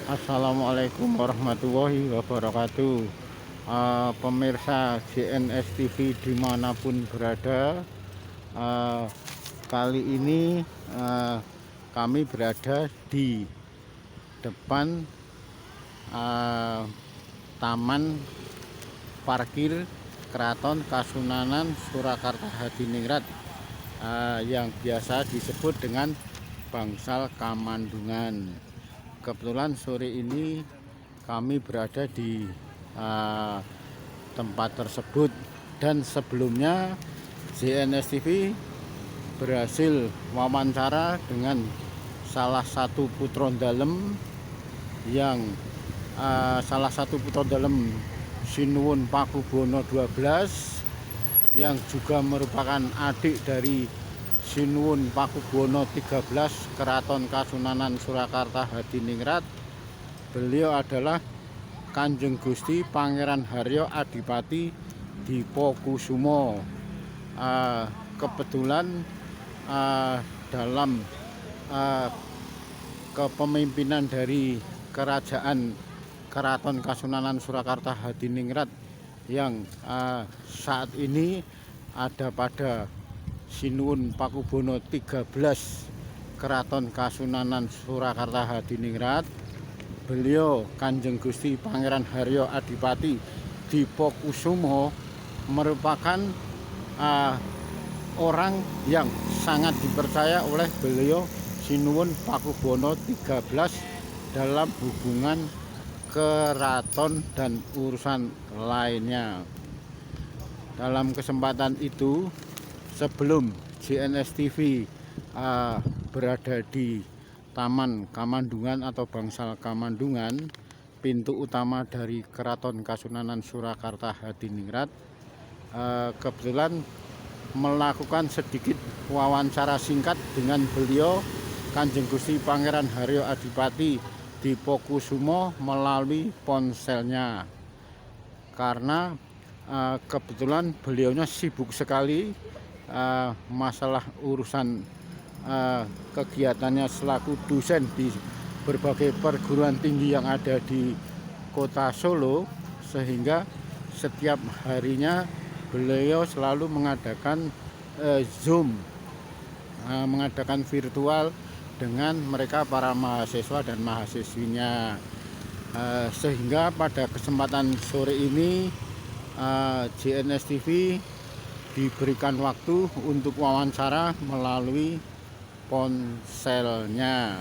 Assalamualaikum warahmatullahi wabarakatuh. Pemirsa JNS TV dimanapun berada, eh, kali ini kami berada di depan eh, Taman Parkir Keraton Kasunanan Surakarta Hadiningrat, yang biasa disebut dengan Bangsal Kamandungan. Kebetulan sore ini kami berada di tempat tersebut, dan sebelumnya JNS TV berhasil wawancara dengan salah satu putra dalem yang salah satu putra dalem Sinuwun Pakubono 12 yang juga merupakan adik dari Sinuwun Pakubono 13 Keraton Kasunanan Surakarta Hadiningrat. Beliau adalah Kanjeng Gusti Pangeran Haryo Adipati Dipokusumo. Kebetulan dalam kepemimpinan dari Kerajaan Keraton Kasunanan Surakarta Hadiningrat yang saat ini ada pada Sinuwun Pakubono 13 Keraton Kasunanan Surakarta Hadiningrat, beliau Kanjeng Gusti Pangeran Haryo Adipati Dipokusumo merupakan orang yang sangat dipercaya oleh beliau Sinuwun Pakubono 13 dalam hubungan keraton dan urusan lainnya. Dalam kesempatan itu, sebelum JNS TV berada di Taman Kamandungan atau Bangsal Kamandungan, pintu utama dari Keraton Kasunanan Surakarta Hadiningrat, kebetulan melakukan sedikit wawancara singkat dengan beliau Kanjeng Gusti Pangeran Haryo Adipati Dipokusumo melalui ponselnya, karena kebetulan beliaunya sibuk sekali masalah urusan kegiatannya selaku dosen di berbagai perguruan tinggi yang ada di kota Solo, sehingga setiap harinya beliau selalu mengadakan Zoom, mengadakan virtual dengan mereka para mahasiswa dan mahasiswinya, sehingga pada kesempatan sore ini JNS TV diberikan waktu untuk wawancara melalui ponselnya.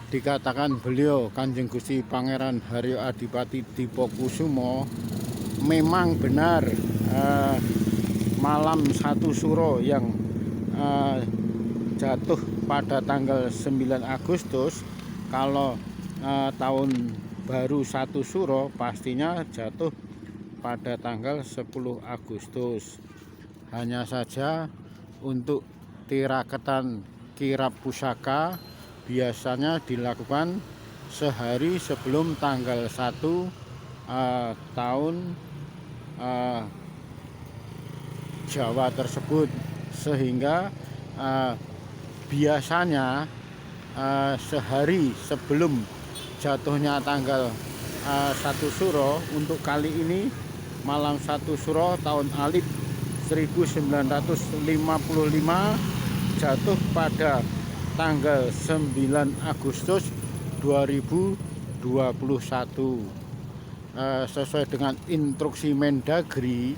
Dikatakan beliau Kanjeng Gusti Pangeran Haryo Adipati Dipokusumo memang benar malam 1 Suro yang jatuh pada tanggal 9 Agustus. Kalau tahun baru 1 Suro pastinya jatuh pada tanggal 10 Agustus. Hanya saja untuk tiraketan kirap pusaka biasanya dilakukan sehari sebelum tanggal 1 tahun Jawa tersebut, sehingga biasanya sehari sebelum jatuhnya tanggal 1 Suro, untuk kali ini malam 1 Suro tahun Alif 1955 jatuh pada tanggal 9 Agustus 2021. Sesuai dengan instruksi Mendagri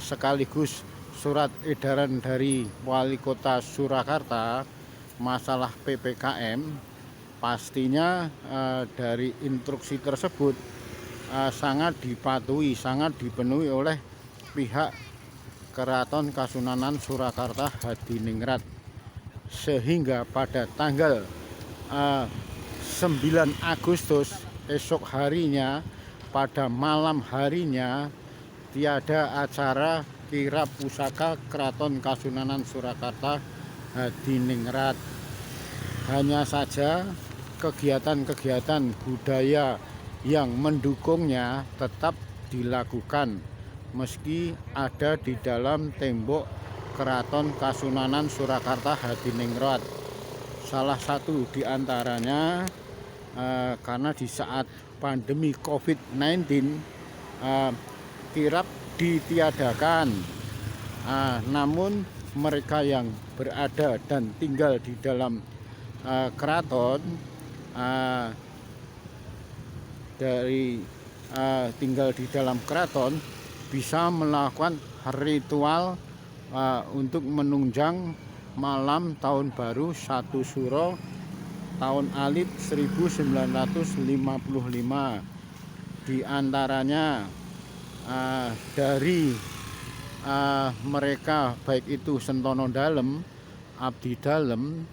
sekaligus surat edaran dari Wali Kota Surakarta masalah PPKM, pastinya dari instruksi tersebut sangat dipatuhi, sangat dipenuhi oleh pihak Keraton Kasunanan Surakarta Hadiningrat, sehingga pada tanggal 9 Agustus esok harinya, pada malam harinya, tiada acara kirap pusaka Keraton Kasunanan Surakarta Hadiningrat. Hanya saja kegiatan-kegiatan budaya yang mendukungnya tetap dilakukan meski ada di dalam tembok Keraton Kasunanan Surakarta Hadiningrat. Salah satu diantaranya karena di saat pandemi COVID-19 kirap ditiadakan. Namun mereka yang berada dan tinggal di dalam keraton tinggal di dalam keraton bisa melakukan ritual untuk menunjang malam tahun baru 1 Suro tahun Alif 1955. Di antaranya dari mereka baik itu Sentono Dalem, Abdi Dalem,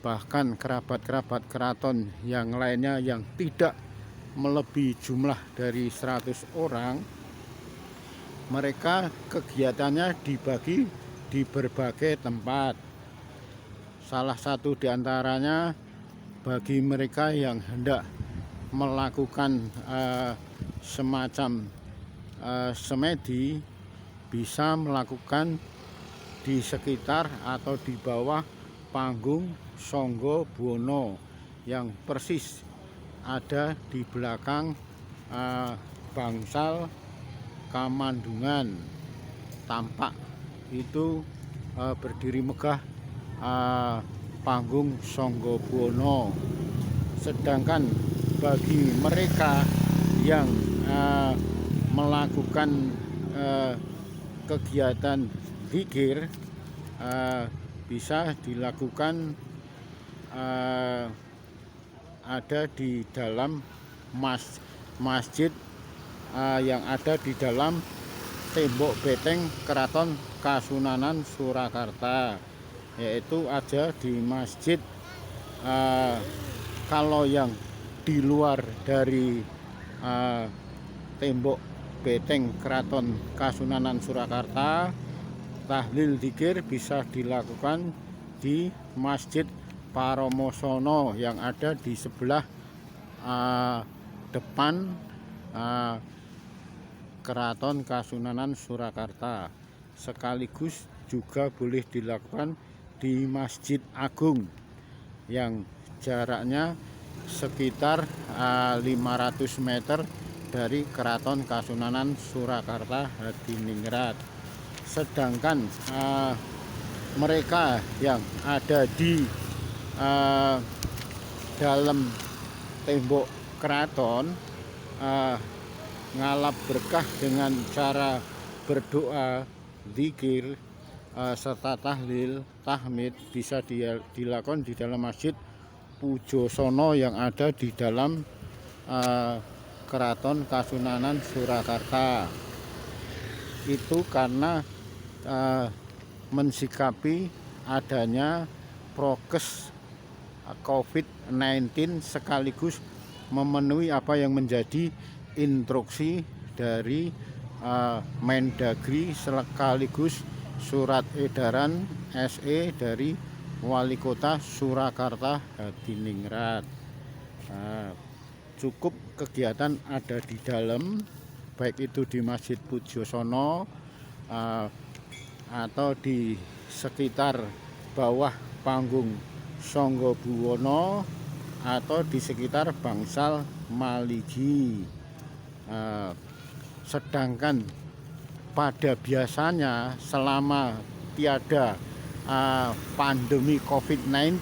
bahkan kerabat-kerabat keraton yang lainnya yang tidak melebihi jumlah dari 100 orang, mereka kegiatannya dibagi di berbagai tempat. Salah satu diantaranya bagi mereka yang hendak melakukan semacam semedi, bisa melakukan di sekitar atau di bawah panggung Sangga Buwana yang persis ada di belakang bangsal Kamandungan. Tampak itu berdiri megah panggung Sangga Buwana. Sedangkan bagi mereka yang melakukan kegiatan zikir bisa dilakukan ada di dalam masjid yang ada di dalam tembok beteng Keraton Kasunanan Surakarta, yaitu ada di masjid. Kalau yang di luar dari tembok beteng Keraton Kasunanan Surakarta, tahlil dzikir bisa dilakukan di Masjid Paromosono yang ada di sebelah depan Keraton Kasunanan Surakarta. Sekaligus juga boleh dilakukan di Masjid Agung yang jaraknya sekitar 500 meter dari Keraton Kasunanan Surakarta Hadiningrat. Sedangkan mereka yang ada di dalam tembok keraton ngalap berkah dengan cara berdoa, zikir, serta tahlil, tahmid bisa dilakukan di dalam Masjid Pujosono yang ada di dalam Keraton Kasunanan Surakarta. Itu karena mensikapi adanya prokes COVID-19 sekaligus memenuhi apa yang menjadi instruksi dari Mendagri sekaligus surat edaran SE dari Wali Kota Surakarta Hadiningrat. Cukup kegiatan ada di dalam, baik itu di Masjid Pujosono atau di sekitar bawah panggung Sangga Buwana atau di sekitar bangsal Maligi. Sedangkan pada biasanya selama tiada pandemi COVID-19,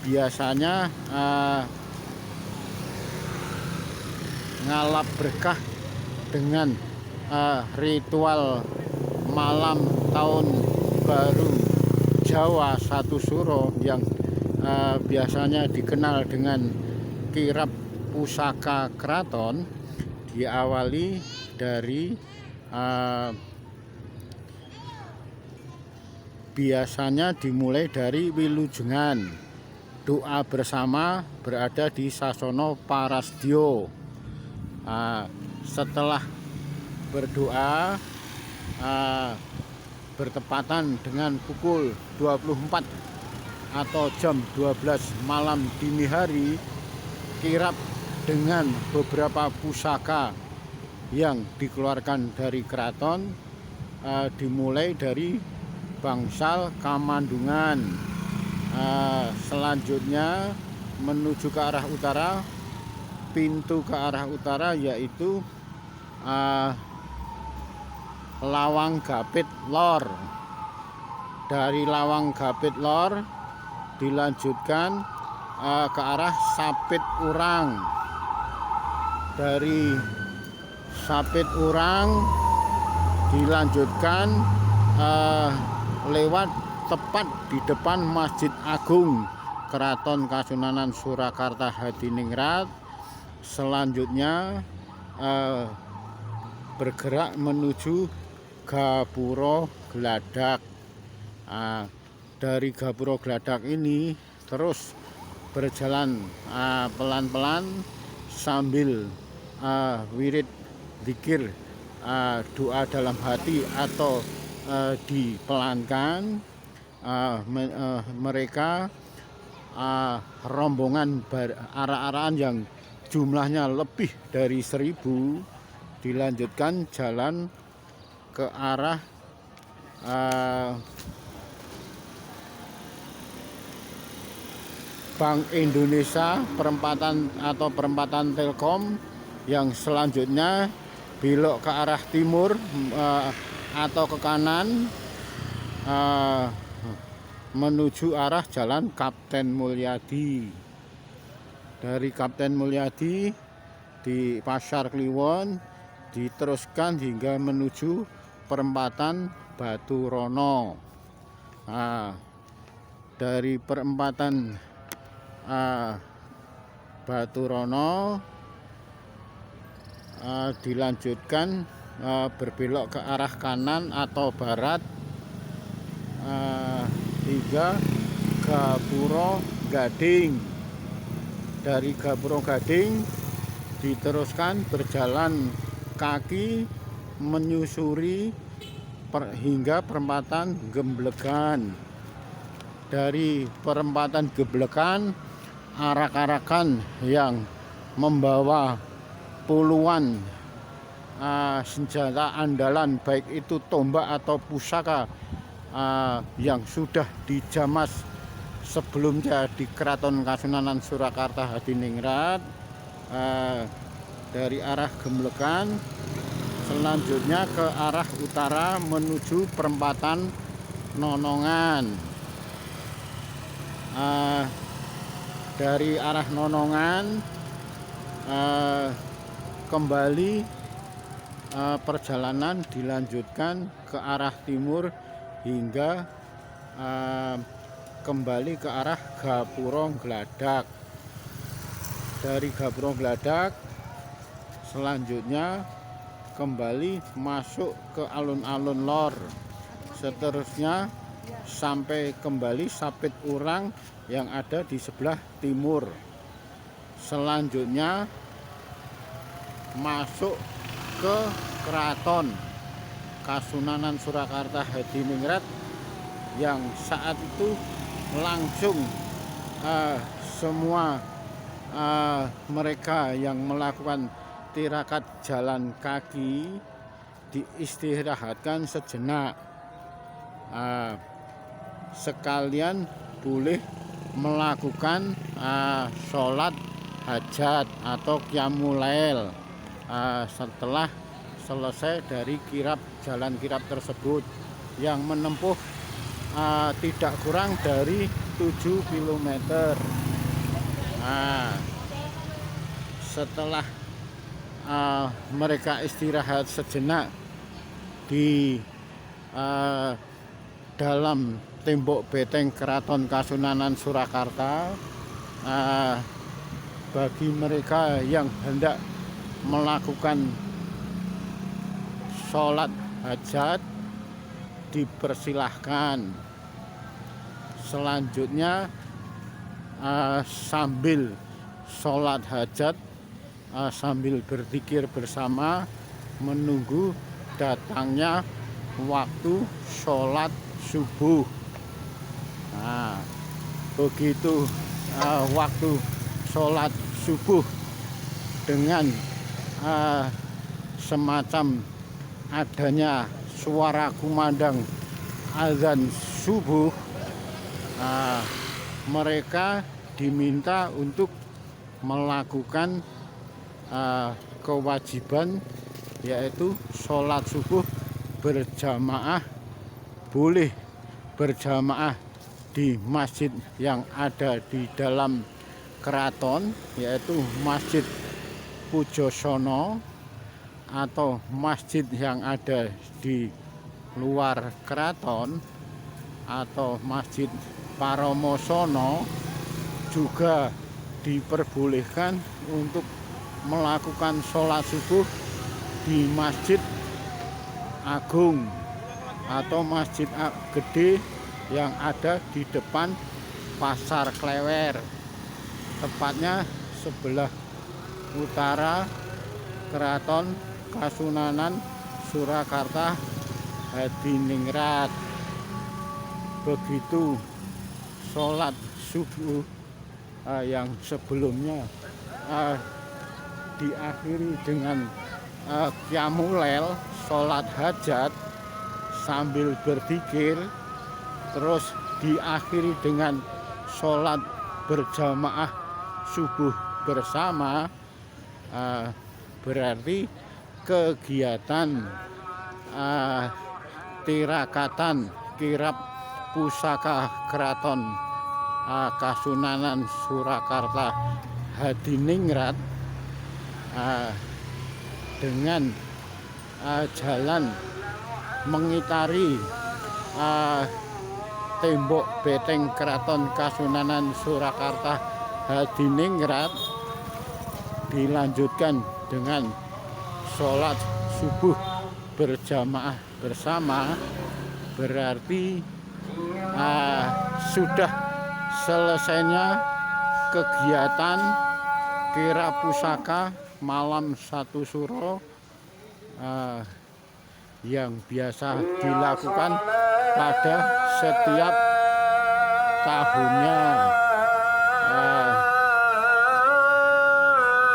biasanya ngalap berkah dengan ritual malam tahun baru Jawa 1 Suro yang biasanya dikenal dengan kirap pusaka keraton, diawali dari biasanya dimulai dari wilujengan. Doa bersama berada di Sasono Parasdyo. Setelah berdoa bertepatan dengan pukul 24 atau jam 12 malam dini hari, kirap dengan beberapa pusaka yang dikeluarkan dari keraton dimulai dari bangsal Kamandungan. Selanjutnya menuju ke arah utara, pintu ke arah utara yaitu Lawang Gapit Lor. Dari Lawang Gapit Lor dilanjutkan ke arah Sapit Urang. Dari Sapit Urang dilanjutkan lewat tepat di depan Masjid Agung Keraton Kasunanan Surakarta Hadiningrat. Selanjutnya bergerak menuju Gapuro Gladak. Dari Gapuro Gladak ini terus berjalan pelan-pelan sambil wirid zikir, doa dalam hati atau dipelankan. Mereka rombongan arah-arahan yang jumlahnya lebih dari 1000 dilanjutkan jalan ke arah Bank Indonesia perempatan Telkom, yang selanjutnya belok ke arah timur atau ke kanan menuju arah Jalan Kapten Mulyadi. Dari Kapten Mulyadi di Pasar Kliwon diteruskan hingga menuju perempatan Batu Rono. Dari perempatan Batu Rono dilanjutkan berbelok ke arah kanan atau barat hingga Gapuro Gading. Dari Gapuro Gading diteruskan berjalan kaki menyusuri hingga perempatan Gemblegan. Dari perempatan Gemblegan, arak-arakan yang membawa puluhan senjata andalan, baik itu tombak atau pusaka yang sudah dijamas sebelumnya di Keraton Kasunanan Surakarta Hadiningrat, dari arah Gemblegan selanjutnya ke arah utara menuju perempatan Nonongan. Dari arah Nonongan kembali perjalanan dilanjutkan ke arah timur hingga kembali ke arah Gapuro Gladak. Dari Gapuro Gladak selanjutnya kembali masuk ke alun-alun lor, seterusnya sampai kembali Sapit Urang yang ada di sebelah timur. Selanjutnya masuk ke Keraton Kasunanan Surakarta Hadiningrat, yang saat itu langsung semua mereka yang melakukan tirakat jalan kaki diistirahatkan sejenak, sekalian boleh melakukan sholat hajat atau qiyamulail setelah selesai dari jalan kirap tersebut yang menempuh tidak kurang dari 7 km. Setelah mereka istirahat sejenak di dalam tembok beteng Keraton Kasunanan Surakarta, bagi mereka yang hendak melakukan sholat hajat dipersilahkan. Selanjutnya sambil sholat hajat, sambil berzikir bersama menunggu datangnya waktu sholat subuh. Begitu waktu sholat subuh dengan semacam adanya suara kumandang azan subuh, mereka diminta untuk melakukan kewajiban, yaitu sholat subuh berjamaah. Boleh berjamaah di masjid yang ada di dalam keraton, yaitu Masjid Pujosono, atau masjid yang ada di luar keraton, atau Masjid Paromosono. Juga diperbolehkan untuk melakukan sholat subuh di Masjid Agung atau masjid gede yang ada di depan Pasar Klewer, tepatnya sebelah utara Keraton Kasunanan Surakarta Hadiningrat. Begitu sholat subuh yang sebelumnya diakhiri dengan qiyamulail, sholat hajat sambil berzikir, terus diakhiri dengan sholat berjamaah subuh bersama. Berarti kegiatan tirakatan kirab pusaka Keraton Kasunanan Surakarta Hadiningrat dengan jalan mengitari tembok beteng Keraton Kasunanan Surakarta Hadiningrat dilanjutkan dengan sholat subuh berjamaah bersama. Berarti sudah selesainya kegiatan kirab pusaka malam 1 Suro yang biasa dilakukan pada setiap tahunnya.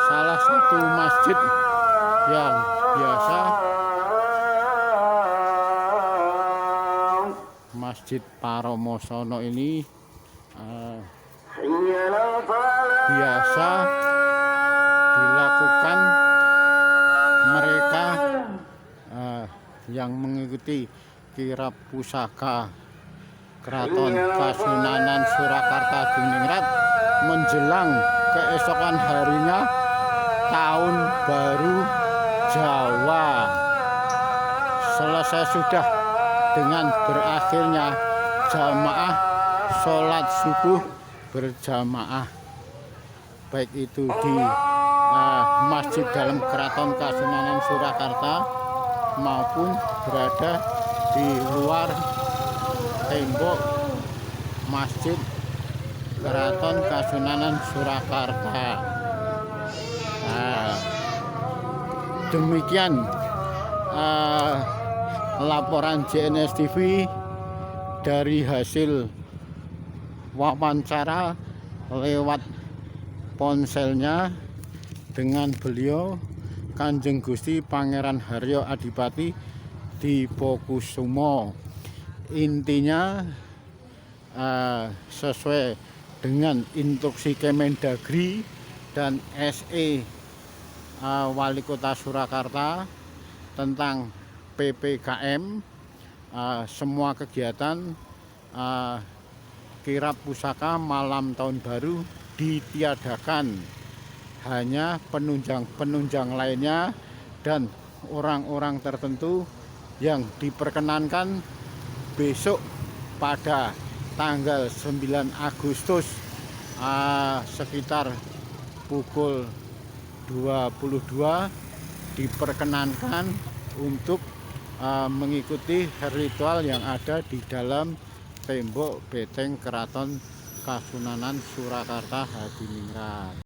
Salah satu masjid yang biasa, Masjid Paromosono ini, biasa dilakukan mereka yang mengikuti kirab pusaka Keraton Kasunanan Surakarta Hadiningrat menjelang keesokan harinya Tahun Baru Jawa. Selesai sudah dengan berakhirnya jamaah sholat subuh berjamaah, baik itu di masjid dalam Keraton Kasunanan Surakarta maupun berada di luar tembok Masjid Keraton Kasunanan Surakarta. Demikian laporan JNS TV dari hasil wawancara lewat ponselnya dengan beliau Kanjeng Gusti Pangeran Haryo Adipati Dipokusumo. Intinya sesuai dengan instruksi Kemendagri dan SE Wali Kota Surakarta tentang PPKM, semua kegiatan kirab pusaka malam tahun baru ditiadakan. Hanya penunjang lainnya dan orang-orang tertentu yang diperkenankan besok pada tanggal 9 Agustus sekitar pukul 22 diperkenankan untuk mengikuti ritual yang ada di dalam tembok beteng Keraton Kasunanan Surakarta Hadiningrat.